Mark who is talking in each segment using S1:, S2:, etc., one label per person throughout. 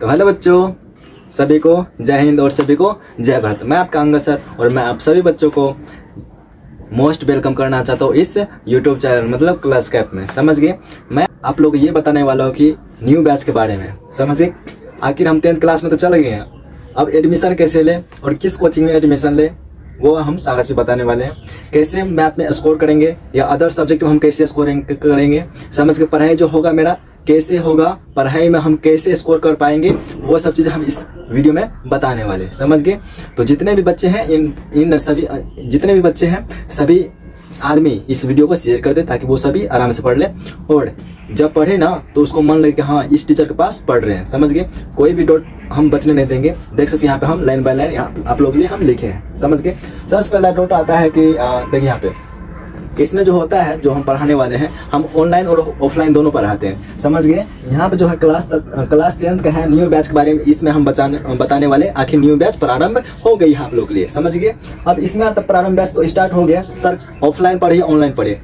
S1: तो हेलो बच्चों, सभी को जय हिंद और सभी को जय भारत। मैं आपका अंगद सर और मैं आप सभी बच्चों को मोस्ट वेलकम करना चाहता हूँ इस यूट्यूब चैनल मतलब क्लास कैप में। समझ गए, मैं आप लोग ये बताने वाला हूँ कि न्यू बैच के बारे में। समझ गए, आखिर हम 10th क्लास में तो चले गए हैं, अब एडमिशन कैसे ले और किस कोचिंग में एडमिशन ले वो हम सारा चीज बताने वाले हैं। कैसे मैथ में स्कोर करेंगे या अदर सब्जेक्ट में हम कैसे स्कोरिंग करेंगे। समझ के पढ़ाई जो होगा मेरा कैसे होगा, पढ़ाई में हम कैसे स्कोर कर पाएंगे, वो सब चीज़ें हम इस वीडियो में बताने वाले। समझ गए, तो जितने भी बच्चे हैं इन सभी जितने भी बच्चे हैं सभी आदमी इस वीडियो को शेयर कर दे ताकि वो सभी आराम से पढ़ ले और जब पढ़े ना तो उसको मन लगे कि हाँ इस टीचर के पास पढ़ रहे हैं। समझ गए, कोई भी डॉट हम बचने नहीं देंगे। देख सकते यहाँ पे हम लाइन बाय लाइन यहाँ आप लोगों के लिए हम लिखे हैं। समझ गए, सबसे पहला डॉट आता है कि देखिए यहाँ पे इसमें जो होता है जो हम पढ़ाने वाले हैं हम ऑनलाइन और ऑफलाइन दोनों पढ़ाते हैं। समझ गए, यहाँ पे जो है क्लास 10th का है न्यू बैच के बारे में इसमें हम बताने वाले। आखिर न्यू बैच प्रारंभ हो गई है आप लोग के लिए। समझ गए, अब इसमें तब प्रारंभ बैच तो स्टार्ट हो गया। सर ऑफलाइन पढ़िए ऑनलाइन पढ़िए,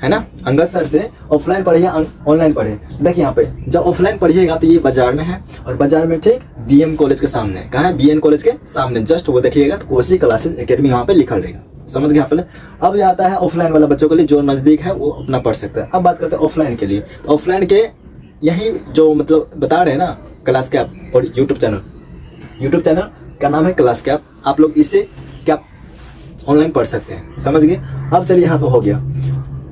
S1: है ना। अंगद सर से ऑफलाइन पढ़िए ऑनलाइन पढ़े। देखिए यहाँ पे जब ऑफलाइन पढ़िएगा तो ये बाजार में है और बाजार में ठीक BM कॉलेज के सामने। कहाँ है? BN कॉलेज के सामने जस्ट वो देखिएगा तो कोसी क्लासेस एकेडमी यहाँ पे लिखा रहेगा। समझ गए आपने। अब ये आता है ऑफलाइन वाला बच्चों के लिए, जो नजदीक है वो अपना पढ़ सकता है। अब बात करते हैं ऑफलाइन के लिए, तो ऑफलाइन के यही जो मतलब बता रहे हैं ना क्लास कैप और यूट्यूब चैनल का नाम है क्लास कैप। आप लोग इससे क्या ऑनलाइन पढ़ सकते हैं। समझ गए, अब चलिए यहाँ पे हो गया।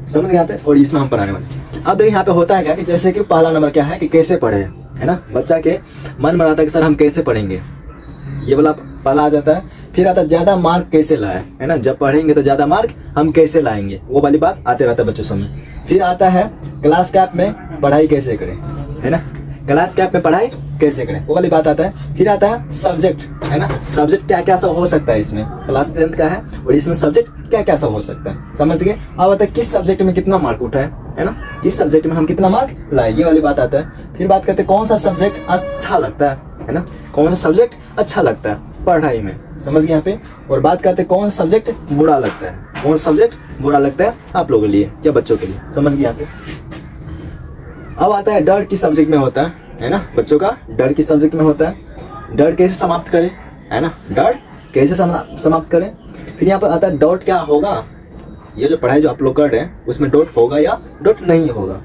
S1: समझ गए यहाँ पे, और इसमें हम पढ़ाने वाले। अब देखिए यहाँ पे होता है क्या कि जैसे कि पहला नंबर क्या है कि कैसे पढ़े, है ना। बच्चा के मन में आता है कि सर हम कैसे पढ़ेंगे, ये वाला पहला आ जाता है। फिर आता है ज्यादा मार्क कैसे लाए, है ना। जब पढ़ेंगे तो ज्यादा मार्क हम कैसे लाएंगे, वो वाली बात आते रहता है बच्चों सामने। फिर आता है क्लास कैप में पढ़ाई कैसे करें, है ना। क्लास कैप में पढ़ाई कैसे करें वो वाली बात आता है। फिर आता है सब्जेक्ट, है ना। सब्जेक्ट क्या क्या सब हो सकता है इसमें, क्लास 10th का है और इसमें सब्जेक्ट क्या क्या सब हो सकता है। समझ गए, अब आता है किस सब्जेक्ट में कितना मार्क उठा है ना, किस सब्जेक्ट में हम कितना मार्क लाए, ये वाली बात आता है। फिर बात करते हैं कौन सा सब्जेक्ट अच्छा लगता है ना, कौन सा सब्जेक्ट अच्छा लगता है पढ़ाई में। समझ गए यहाँ पे, और बात करते हैं कौन सा सब्जेक्ट बुरा लगता है, कौन सा सब्जेक्ट बुरा लगता है आप लोगों के लिए या बच्चों के लिए। समझ गए यहाँ पे। अब आता है डर किस सब्जेक्ट में होता है ना, बच्चों का डर किस सब्जेक्ट में होता है, डर कैसे समाप्त करें, है ना, डर कैसे समाप्त करें। फिर यहाँ पर आता है डॉट क्या होगा, ये जो पढ़ाई जो आप लोग कर रहे हैं उसमें डॉट होगा या डॉट नहीं होगा।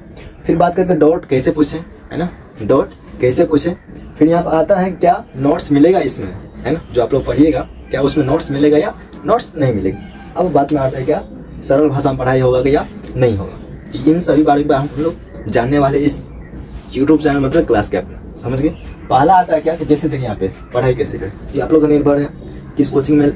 S1: फिर बात करते हैं डॉट कैसे पूछें, है ना, डॉट कैसे पूछें। फिर यहाँ पर आता है क्या नोट्स मिलेगा इसमें, है ना, जो आप लोग पढ़िएगा क्या उसमें नोट्स मिलेगा या नोट्स नहीं मिलेगा। अब बात में आता है क्या सरल भाषा में पढ़ाई होगा या नहीं होगा। इन सभी बारे में हम लोग जानने वाले इस यूट्यूब चैनल मतलब क्लास कैप में। समझ गए, पहला आता है क्या कि जैसे देखिए यहाँ पे पढ़ाई कैसे करें, ये आप लोग का निर्भर है किस कोचिंग में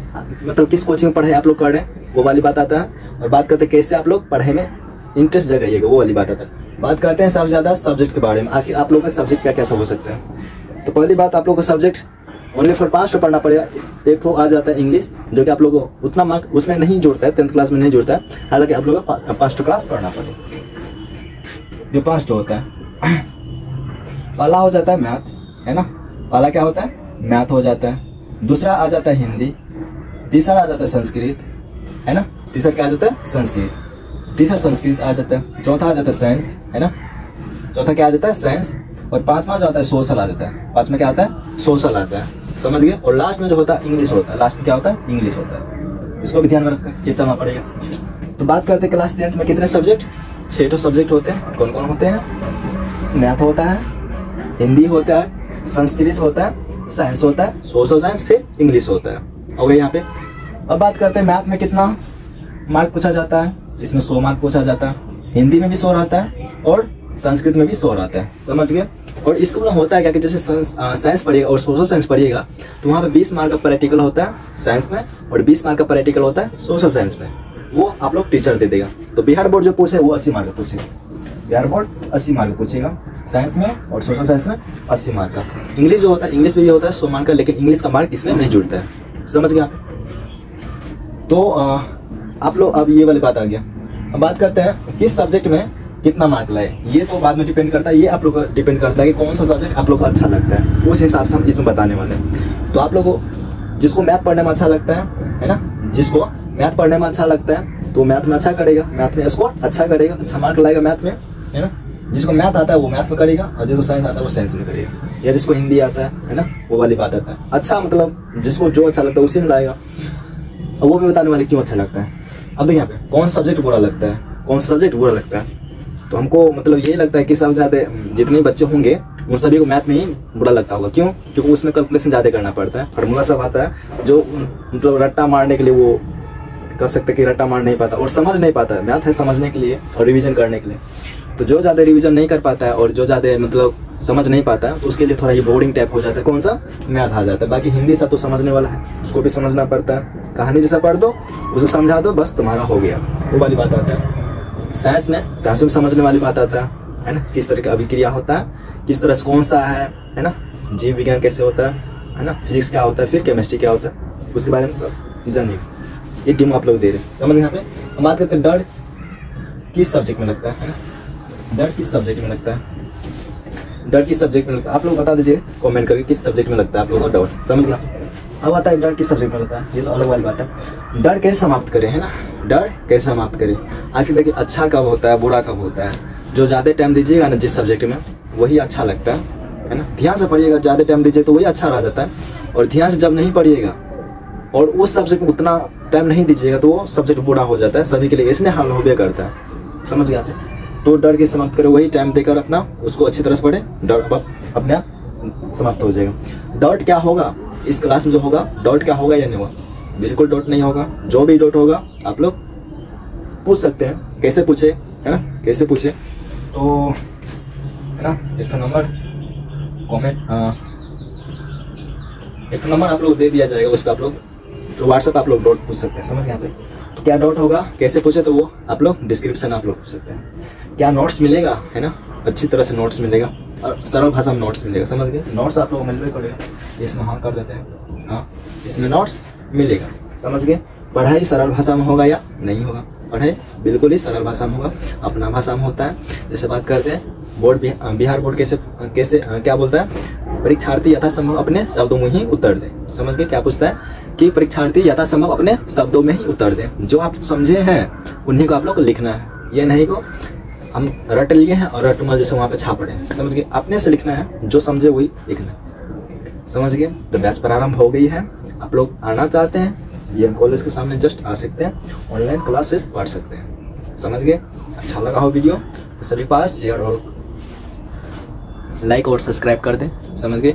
S1: मतलब किस कोचिंग में पढ़ाई आप लोग कर रहे हैं वो वाली बात आता है। और बात करते हैं कैसे आप लोग पढ़ाई में इंटरेस्ट जगाइएगा वो वाली बात आता है। बात करते हैं सबसे ज्यादा सब्जेक्ट के बारे में, आखिर आप लोग का सब्जेक्ट क्या कैसा हो सकता है। तो पहली बात आप लोग का सब्जेक्ट ओनली फॉर 5 पढ़ना पड़ेगा। एक तो आ जाता है इंग्लिश जो कि आप लोगों को उतना मार्क उसमें नहीं जोड़ता है, 10th क्लास में नहीं जोड़ता है। हालांकि आप लोग को 5 क्लास पढ़ना पड़ेगा, ये 5 होता है। पहला हो जाता है मैथ, है ना, पहला क्या होता है मैथ हो जाता है। दूसरा आ जाता है हिंदी, तीसरा आ जाता है संस्कृत, है ना, तीसरा क्या आ जाता है संस्कृत, तीसरा संस्कृत आ जाता है। चौथा आ जाता है साइंस, है ना, चौथा क्या आ जाता है साइंस। और पांचवा जो आता है सोशल आ जाता है, पांचवा क्या आता है सोशल आता है। समझ गए, और लास्ट में जो होता है इंग्लिश होता है, लास्ट में क्या होता है इंग्लिश होता है। इसको भी ध्यान में रखकर ये चलना पड़ेगा। तो बात करते हैं क्लास 10th में कितने सब्जेक्ट, 6 सब्जेक्ट होते हैं। कौन कौन होते हैं, मैथ होता है, हिंदी होता है, संस्कृत होता है, साइंस होता है, सोशल साइंस, फिर इंग्लिश होता है। हो गया यहाँ पे। अब बात करते हैं मैथ में कितना मार्क पूछा जाता है, इसमें 100 मार्क पूछा जाता है। हिंदी में भी 100 रहता है और संस्कृत में भी 100 रहता है। समझ गए, और इसको होता है क्या कि जैसे साइंस पढ़िएगा और सोशल साइंस पढ़िएगा तो वहाँ पे 20 मार्क का प्रैक्टिकल होता है साइंस में और 20 मार्क का प्रैक्टिकल होता है सोशल साइंस में। वो आप लोग टीचर दे देगा। तो बिहार बोर्ड जो पूछे वो 80 मार्क का पूछेगा, बिहार बोर्ड 80 मार्क पूछेगा साइंस में और सोशल साइंस में 80 मार्क का। इंग्लिश जो होता है इंग्लिश में भी होता है 100 मार्क का, लेकिन इंग्लिश का मार्क इसमें नहीं जुड़ता है। समझ गया। तो आप लोग अब ये वाली बात आ गया। अब बात करते हैं किस सब्जेक्ट में कितना मार्क लाए, ये तो बाद में डिपेंड करता है, ये आप लोग का डिपेंड करता है कि कौन सा सब्जेक्ट आप लोग को अच्छा लगता है, उस हिसाब से हम इसमें बताने वाले हैं। तो आप लोगों को जिसको मैथ पढ़ने में अच्छा लगता है ना, जिसको मैथ पढ़ने में अच्छा लगता है तो मैथ में अच्छा करेगा, मैथ में स्कोर अच्छा करेगा, अच्छा मार्क लाएगा मैथ में, है ना। जिसको मैथ आता है वो मैथ में करेगा, और जिसको साइंस आता है वो साइंस में करेगा, या जिसको हिंदी आता है ना, वो वाली बात आता है। अच्छा मतलब जिसको जो अच्छा लगता है उसी में लाएगा, और वो भी बताने वाले क्यों अच्छा लगता है। अब देखिए यहाँ पे कौन सा सब्जेक्ट बुरा लगता है, कौन सा सब्जेक्ट बुरा लगता है, तो हमको मतलब यही लगता है कि सब ज़्यादा जितने बच्चे होंगे उन सभी को मैथ में ही बुरा लगता होगा। क्यों? क्योंकि उसमें कैलकुलेशन ज़्यादा करना पड़ता है, फार्मूला सब आता है, जो मतलब रट्टा मारने के लिए वो कह सकते कि रट्टा मार नहीं पाता और समझ नहीं पाता है। मैथ है समझने के लिए और रिवीजन करने के लिए, तो जो ज़्यादा रिवीजन नहीं कर पाता है और जो ज़्यादा मतलब समझ नहीं पाता है तो उसके लिए थोड़ा ये बोरिंग टाइप हो जाता है। कौन सा? मैथ आ जाता है। बाकी हिंदी सब तो समझने वाला है, उसको भी समझना पड़ता है, कहानी जैसा पढ़ दो, उसे समझा दो, बस तुम्हारा हो गया, वो वाली बात आता है। साइंस में समझने वाली बात आता है ना, किस तरह का अभिक्रिया होता है, किस तरह से कौन सा है ना, जीव विज्ञान कैसे होता है ना, फिजिक्स क्या होता है, फिर केमिस्ट्री क्या होता है, उसके बारे में सब जानिए। ये टीम आप लोग दे रहे हैं, समझ यहाँ पे। हम बात करते हैं डर किस सब्जेक्ट में लगता है ना, डर किस सब्जेक्ट में लगता है, डर किस सब्जेक्ट में लगता है, आप लोग बता दीजिए कमेंट करके किस सब्जेक्ट में लगता है आप लोगों का डर, समझ गया। अब आता है डर किस सब्जेक्ट में लगता है, ये तो अलग वाली बात है। डर कैसे समाप्त करें है ना, डर कैसे समाप्त करें। आखिर देखिए अच्छा कब होता है, बुरा कब होता है। जो ज़्यादा टाइम दीजिएगा ना जिस सब्जेक्ट में, वही अच्छा लगता है ना। ध्यान से पढ़िएगा, ज़्यादा टाइम दीजिए तो वही अच्छा रह जाता है, और ध्यान से जब नहीं पढ़िएगा और उस सब्जेक्ट में उतना टाइम नहीं दीजिएगा तो वो सब्जेक्ट बुरा हो जाता है सभी के लिए, इसलिए हाल हो भी करता है, समझ गया आप। तो डर के समाप्त करें, वही टाइम देकर अपना उसको अच्छी तरह से पढ़े, डर अपने आप समाप्त हो जाएगा। डाउट क्या होगा इस क्लास में जो होगा, डाउट क्या होगा या नहीं होगा, बिल्कुल डाउट नहीं होगा। जो भी डाउट होगा आप लोग पूछ सकते हैं, कैसे पूछे है ना, कैसे पूछे तो है ना, एक नंबर कमेंट, एक नंबर आप लोग दे दिया जाएगा, उस पर आप लोग तो व्हाट्सएप आप लोग डाउट पूछ सकते हैं, समझ यहाँ पे। तो क्या डाउट होगा, कैसे पूछे, तो वो आप लोग डिस्क्रिप्शन आप लोग पूछ सकते हैं। क्या नोट्स मिलेगा है ना, अच्छी तरह से नोट्स मिलेगा और सरल भाषा में नोट्स मिलेगा, समझ गए। नोट्स आप लोग मिलवे करेगा, इसमें हाँ कर देते हैं, हाँ इसमें नोट्स मिलेगा, समझ गए। पढ़ाई सरल भाषा में होगा या नहीं होगा, पढ़ाई बिल्कुल ही सरल भाषा में होगा, अपना भाषा में होता है। जैसे बात करते हैं बोर्ड, बिहार बोर्ड कैसे कैसे क्या बोलता है, परीक्षार्थी यथासंभव अपने शब्दों में ही उत्तर दे, समझ गए। क्या पूछता है कि परीक्षार्थी यथासंभव अपने शब्दों में ही उत्तर दे, जो आप समझे हैं उन्हीं को आप लोग को लिखना है, ये नहीं को हम रट लिए हैं और रटमल जैसे वहाँ पे छाप रहे हैं, समझ गए। अपने से लिखना है, जो समझे वही लिखना है, समझ गए। तो बैच प्रारंभ हो गई है, आप लोग आना चाहते हैं ये कॉलेज के सामने जस्ट आ सकते हैं, ऑनलाइन क्लासेस पढ़ सकते हैं, समझ गए। अच्छा लगा हो वीडियो तो सभी पास शेयर और लाइक और सब्सक्राइब कर दें, समझ गए।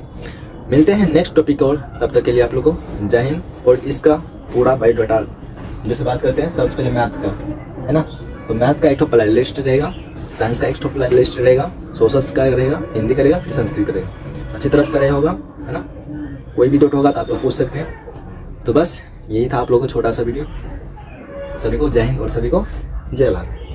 S1: मिलते हैं नेक्स्ट टॉपिक और तब तक के लिए आप लोगों को जय हिंद। और इसका पूरा बायोडाटा जैसे बात करते हैं, सबसे पहले मैथ्स का है ना, तो मैथ्स का एक प्ले लिस्ट रहेगा, साइंस का एक प्ले लिस्ट रहेगा, सोशल का रहेगा, हिंदी करेगा, फिर संस्कृत करेगा, अच्छी तरह से पढ़ाई होगा है ना। कोई भी डाउट होगा तो आप लोग पूछ सकते हैं। तो बस यही था आप लोगों को छोटा सा वीडियो। सभी को जय हिंद और सभी को जय भारत।